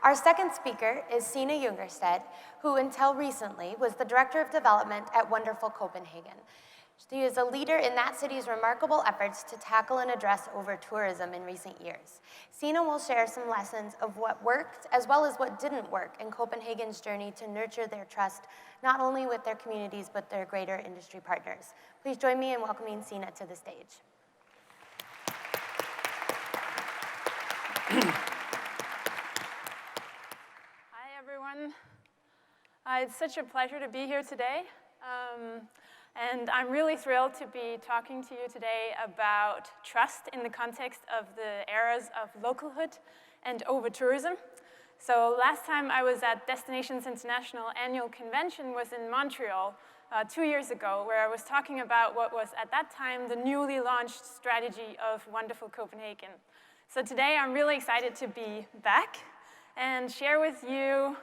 Our second speaker is Signe Jungersted, who until recently was the Director of Development at Wonderful Copenhagen. She is a leader in that city's remarkable efforts to tackle and address over-tourism in recent years. Signe will share some lessons of what worked as well as what didn't work in Copenhagen's journey to nurture their trust, not only with their communities, but their greater industry partners. Please join me in welcoming Signe to the stage. Hi, everyone. It's such a pleasure to be here today. And I'm really thrilled to be talking to you today about trust in the context of the eras of localhood and over-tourism. So last time I was at Destinations International Annual Convention was in Montreal 2 years ago, where I was talking about what was at that time the newly launched strategy of Wonderful Copenhagen. So today I'm really excited to be back and share with you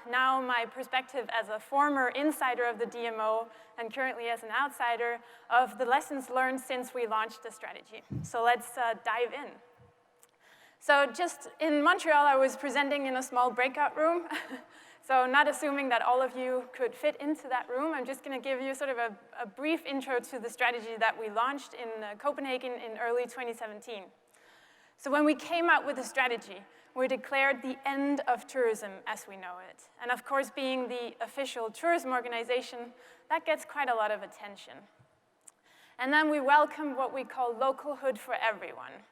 now my perspective as a former insider of the DMO and currently as an outsider of the lessons learned since we launched the strategy. So let's dive in. So just in Montreal, I was presenting in a small breakout room. So not assuming that all of you could fit into that room, I'm just going to give you sort of a brief intro to the strategy that we launched in Copenhagen in early 2017. So when we came out with the strategy, we declared the end of tourism as we know it. And of course, being the official tourism organization, that gets quite a lot of attention. And then we welcomed what we call localhood for everyone,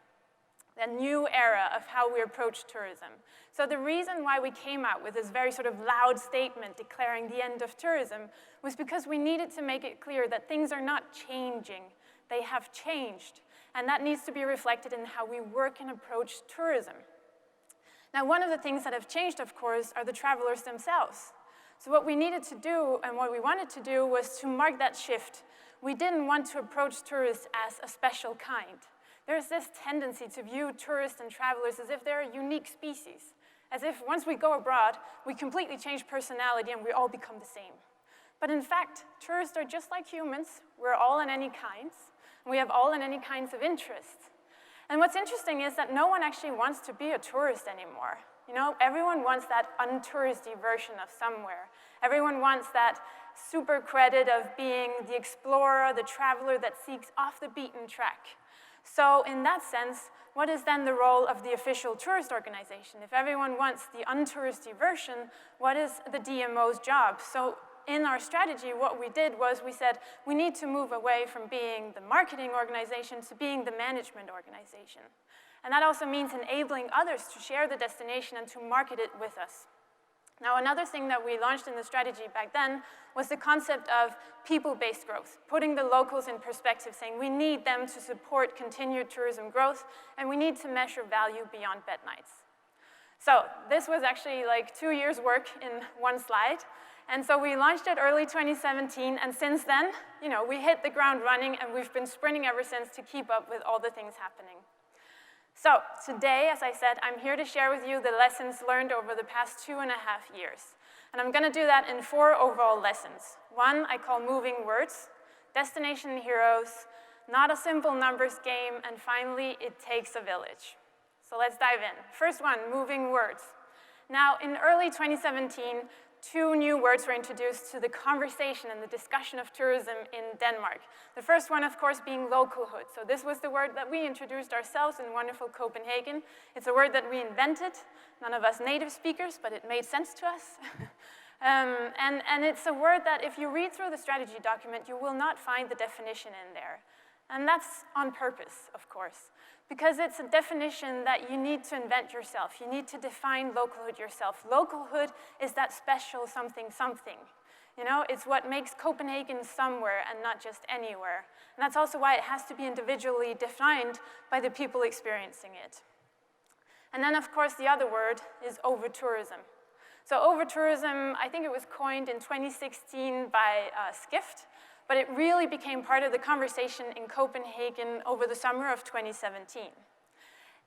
a new era of how we approach tourism. So the reason why we came out with this very sort of loud statement declaring the end of tourism was because we needed to make it clear that things are not changing, they have changed. And that needs to be reflected in how we work and approach tourism. Now, one of the things that have changed, of course, are the travelers themselves. So what we needed to do and what we wanted to do was to mark that shift. We didn't want to approach tourists as a special kind. There's this tendency to view tourists and travelers as if they're a unique species, as if once we go abroad, we completely change personality and we all become the same. But in fact, tourists are just like humans. We're all in any kinds. We have all and any kinds of interests. And what's interesting is that no one actually wants to be a tourist anymore. You know, everyone wants that untouristy version of somewhere. Everyone wants that super credit of being the explorer, the traveler that seeks off the beaten track. So in that sense, what is then the role of the official tourist organization? If everyone wants the untouristy version, what is the DMO's job? So in our strategy, what we did was we said we need to move away from being the marketing organization to being the management organization. And that also means enabling others to share the destination and to market it with us. Now, another thing that we launched in the strategy back then was the concept of people-based growth, putting the locals in perspective, saying we need them to support continued tourism growth, and we need to measure value beyond bed nights. So this was actually like 2 years' work in one slide. And so we launched it early 2017, and since then, you know, we hit the ground running, and we've been sprinting ever since to keep up with all the things happening. So today, as I said, I'm here to share with you the lessons learned over the past 2.5 years. And I'm going to do that in 4 overall lessons. 1 I call moving words, destination heroes, not a simple numbers game, and finally, it takes a village. So let's dive in. First one, moving words. Now, in early 2017, 2 new words were introduced to the conversation and the discussion of tourism in Denmark. The first one, of course, being localhood. So this was the word that we introduced ourselves in Wonderful Copenhagen. It's a word that we invented, none of us native speakers, but it made sense to us. And it's a word that if you read through the strategy document, you will not find the definition in there. And that's on purpose, of course, because it's a definition that you need to invent yourself. You need to define localhood yourself. Localhood is that special something something. You know, it's what makes Copenhagen somewhere and not just anywhere. And that's also why it has to be individually defined by the people experiencing it. And then, of course, the other word is over-tourism. So over-tourism, I think it was coined in 2016 by Skift, but it really became part of the conversation in Copenhagen over the summer of 2017.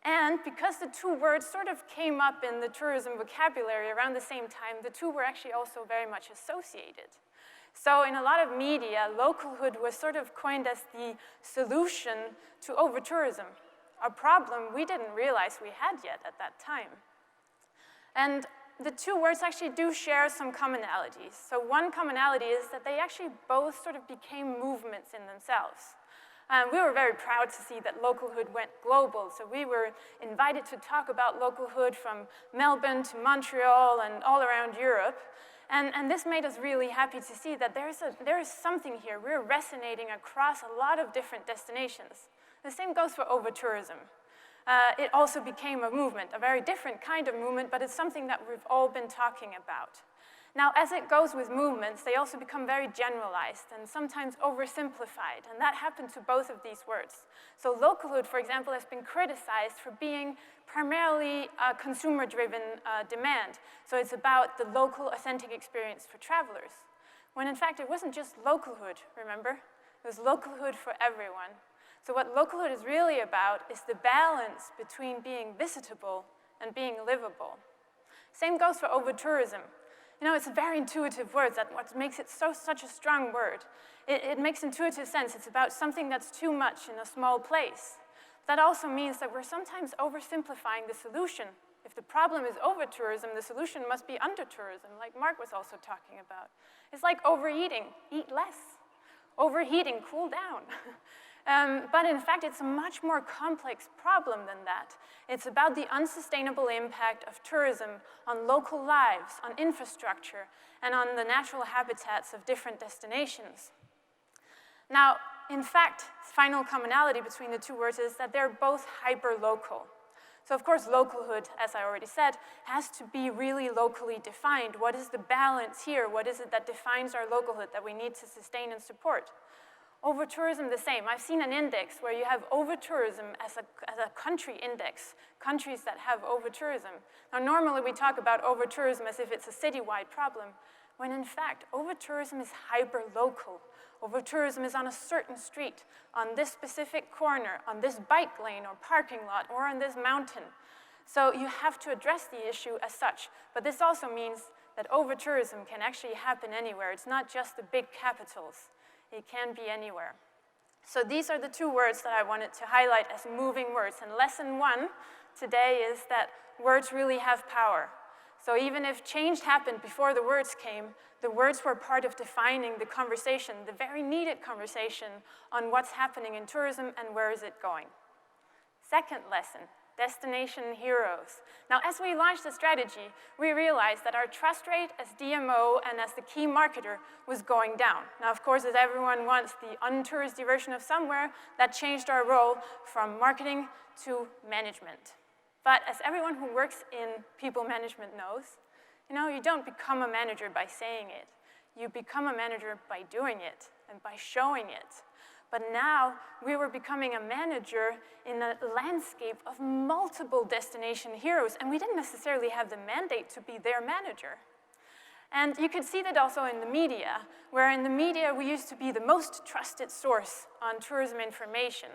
And because the 2 words sort of came up in the tourism vocabulary around the same time, the 2 were actually also very much associated. So in a lot of media, localhood was sort of coined as the solution to over-tourism, a problem we didn't realize we had yet at that time. And the two words actually do share some commonalities. So one commonality is that they actually both sort of became movements in themselves. We were very proud to see that localhood went global. So we were invited to talk about localhood from Melbourne to Montreal and all around Europe. And this made us really happy to see that there is something here. We're resonating across a lot of different destinations. The same goes for over-tourism. It also became a movement, a very different kind of movement, but it's something that we've all been talking about. Now, as it goes with movements, they also become very generalized and sometimes oversimplified, and that happened to both of these words. So localhood, for example, has been criticized for being primarily a consumer-driven demand. So it's about the local, authentic experience for travelers, when in fact it wasn't just localhood, remember? It was localhood for everyone. So what localhood is really about is the balance between being visitable and being livable. Same goes for over-tourism. You know, it's a very intuitive word. That's what makes it such a strong word. It makes intuitive sense. It's about something that's too much in a small place. That also means that we're sometimes oversimplifying the solution. If the problem is over-tourism, the solution must be under-tourism, like Mark was also talking about. It's like overeating, eat less. Overheating, cool down. But in fact, it's a much more complex problem than that. It's about the unsustainable impact of tourism on local lives, on infrastructure, and on the natural habitats of different destinations. Now, in fact, final commonality between the two words is that they're both hyper-local. So of course, localhood, as I already said, has to be really locally defined. What is the balance here? What is it that defines our localhood that we need to sustain and support? Over-tourism, the same. I've seen an index where you have over-tourism as a country index, countries that have over-tourism. Now, normally we talk about over-tourism as if it's a citywide problem, when in fact, over-tourism is hyper-local. Over-tourism is on a certain street, on this specific corner, on this bike lane or parking lot, or on this mountain. So you have to address the issue as such. But this also means that over-tourism can actually happen anywhere. It's not just the big capitals. It can be anywhere. So these are the two words that I wanted to highlight as moving words. And lesson one today is that words really have power. So even if change happened before the words came, the words were part of defining the conversation, the very needed conversation on what's happening in tourism and where is it going. Second lesson, destination heroes. Now, as we launched the strategy, we realized that our trust rate as DMO and as the key marketer was going down. Now, of course, as everyone wants the untouristy version of somewhere, that changed our role from marketing to management. But as everyone who works in people management knows, you know, you don't become a manager by saying it. You become a manager by doing it and by showing it. But now we were becoming a manager in a landscape of multiple destination heroes, and we didn't necessarily have the mandate to be their manager. And you could see that also in the media, where in the media we used to be the most trusted source on tourism information.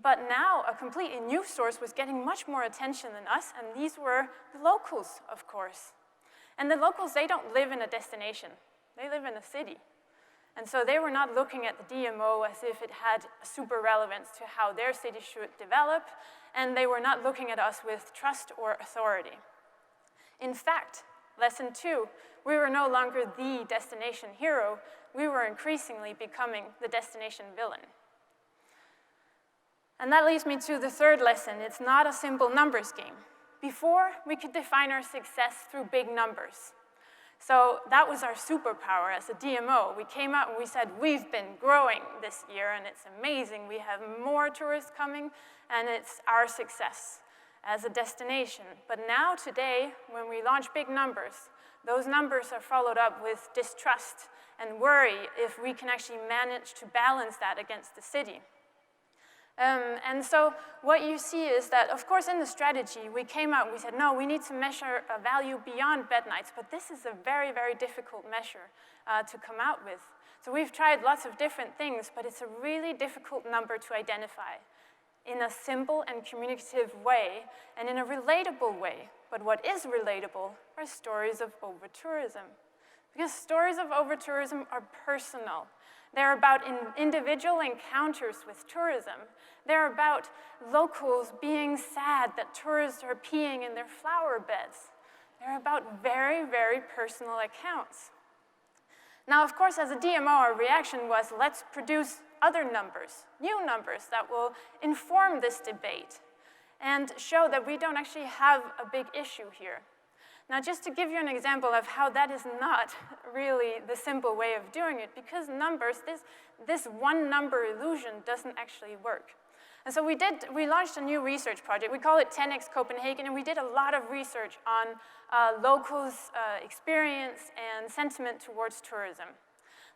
But now a completely new source was getting much more attention than us, and these were the locals, of course. And the locals, they don't live in a destination. They live in a city. And so they were not looking at the DMO as if it had super relevance to how their city should develop, and they were not looking at us with trust or authority. In fact, lesson two, we were no longer the destination hero, we were increasingly becoming the destination villain. And that leads me to the third lesson. It's not a simple numbers game. Before, we could define our success through big numbers. So that was our superpower as a DMO. We came out and we said, we've been growing this year and it's amazing. We have more tourists coming and it's our success as a destination. But now today, when we launch big numbers, those numbers are followed up with distrust and worry if we can actually manage to balance that against the city. And so what you see is that, of course, in the strategy, we came out and we said, no, we need to measure a value beyond bed nights, but this is a very, very difficult measure to come out with. So we've tried lots of different things, but it's a really difficult number to identify in a simple and communicative way and in a relatable way. But what is relatable are stories of over-tourism. Because stories of over-tourism are personal. They're about individual encounters with tourism. They're about locals being sad that tourists are peeing in their flower beds. They're about very, very personal accounts. Now, of course, as a DMO, our reaction was, let's produce other numbers, new numbers that will inform this debate and show that we don't actually have a big issue here. Now, just to give you an example of how that is not really the simple way of doing it, because numbers, this one number illusion doesn't actually work. And so we launched a new research project. We call it 10x Copenhagen, and we did a lot of research on locals' experience and sentiment towards tourism.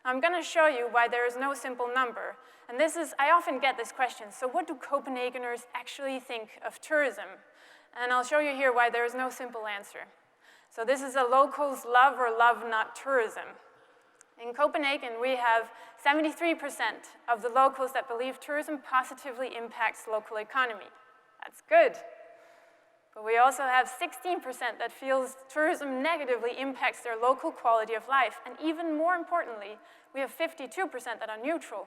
I'm going to show you why there is no simple number. And this is, I often get this question, so what do Copenhageners actually think of tourism? And I'll show you here why there is no simple answer. So this is a locals love or love not tourism. In Copenhagen, we have 73% of the locals that believe tourism positively impacts local economy. That's good. But we also have 16% that feels tourism negatively impacts their local quality of life. And even more importantly, we have 52% that are neutral.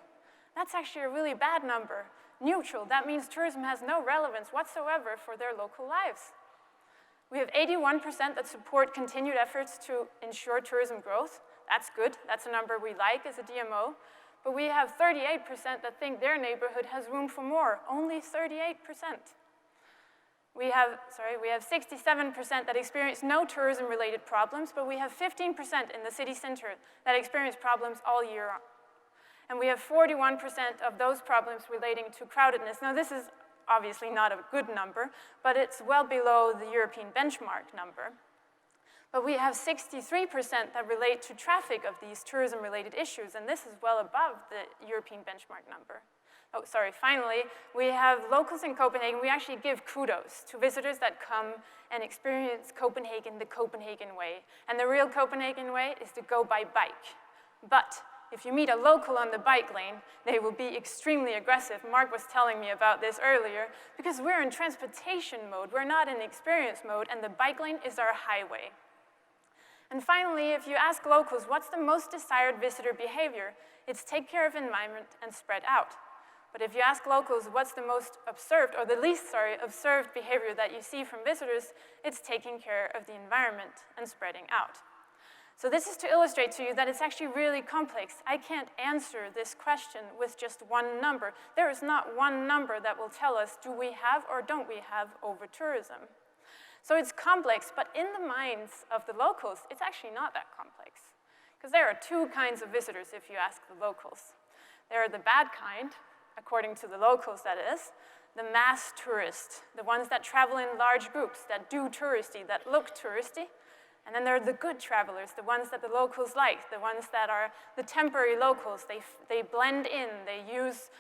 That's actually a really bad number. Neutral, that means tourism has no relevance whatsoever for their local lives. We have 81% that support continued efforts to ensure tourism growth. That's good. That's a number we like as a DMO. But we have 38% that think their neighborhood has room for more. Only 38%. We have 67% that experience no tourism-related problems, but we have 15% in the city center that experience problems all year on. And we have 41% of those problems relating to crowdedness. Now, this is obviously not a good number, but it's well below the European benchmark number. But we have 63% that relate to traffic of these tourism-related issues, and this is well above the European benchmark number. Oh, sorry, finally, we have locals in Copenhagen. We actually give kudos to visitors that come and experience Copenhagen the Copenhagen way. And the real Copenhagen way is to go by bike. But if you meet a local on the bike lane, they will be extremely aggressive. Mark was telling me about this earlier, because we're in transportation mode. We're not in experience mode, and the bike lane is our highway. And finally, if you ask locals, what's the most desired visitor behavior? It's take care of environment and spread out. But if you ask locals, what's the most observed, or the least, observed behavior that you see from visitors, it's taking care of the environment and spreading out. So this is to illustrate to you that it's actually really complex. I can't answer this question with just one number. There is not one number that will tell us, do we have or don't we have over-tourism? So it's complex, but in the minds of the locals, it's actually not that complex. Because there are two kinds of visitors, if you ask the locals. There are the bad kind, according to the locals that is, the mass tourists, the ones that travel in large groups, that do touristy, that look touristy. And then there are the good travelers, the ones that the locals like, the ones that are the temporary locals. They blend in, they use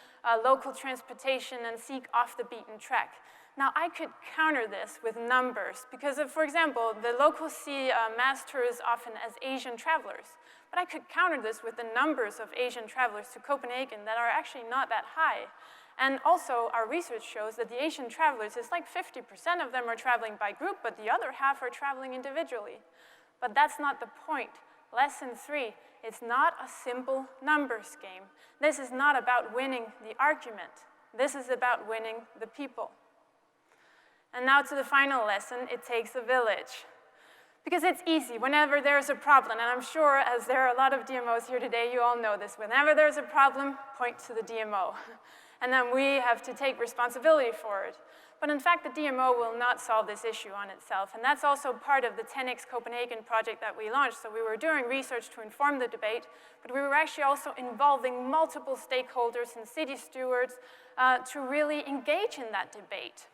local transportation and seek off the beaten track. Now, I could counter this with numbers, because for example, the locals see mass tourists often as Asian travelers. But I could counter this with the numbers of Asian travelers to Copenhagen that are actually not that high. And also, our research shows that the Asian travelers, it's like 50% of them are traveling by group, but the other half are traveling individually. But that's not the point. Lesson 3, it's not a simple numbers game. This is not about winning the argument. This is about winning the people. And now to the final lesson, it takes a village. Because it's easy, whenever there's a problem, and I'm sure as there are a lot of DMOs here today, you all know this, whenever there's a problem, point to the DMO. And then we have to take responsibility for it. But in fact, the DMO will not solve this issue on itself, and that's also part of the 10x Copenhagen project that we launched. So we were doing research to inform the debate, but we were actually also involving multiple stakeholders and city stewards to really engage in that debate.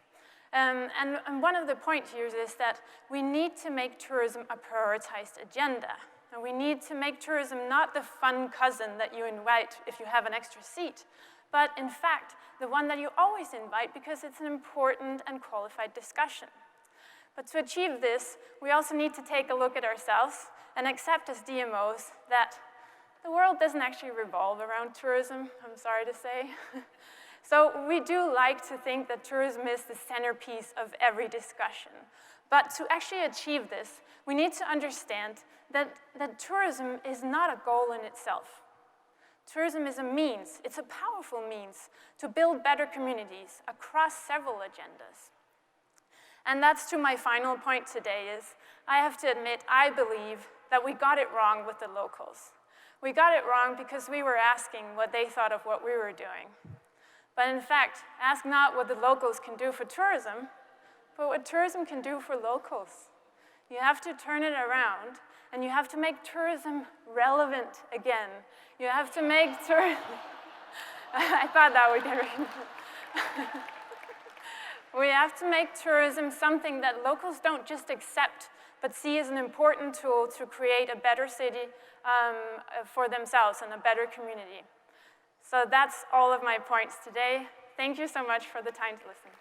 And one of the points here is that we need to make tourism a prioritized agenda. And we need to make tourism not the fun cousin that you invite if you have an extra seat, but in fact, the one that you always invite because it's an important and qualified discussion. But to achieve this, we also need to take a look at ourselves and accept as DMOs that the world doesn't actually revolve around tourism, I'm sorry to say. So we do like to think that tourism is the centerpiece of every discussion. But to actually achieve this, we need to understand that tourism is not a goal in itself. Tourism is a means, it's a powerful means to build better communities across several agendas. And that's to my final point today is, I have to admit, I believe that we got it wrong with the locals. We got it wrong because we were asking what they thought of what we were doing. But in fact, ask not what the locals can do for tourism, but what tourism can do for locals. You have to turn it around, and you have to make tourism relevant again. You have to make tourism... I thought that would get rid. We have to make tourism something that locals don't just accept, but see as an important tool to create a better city for themselves and a better community. So that's all of my points today. Thank you so much for the time to listen.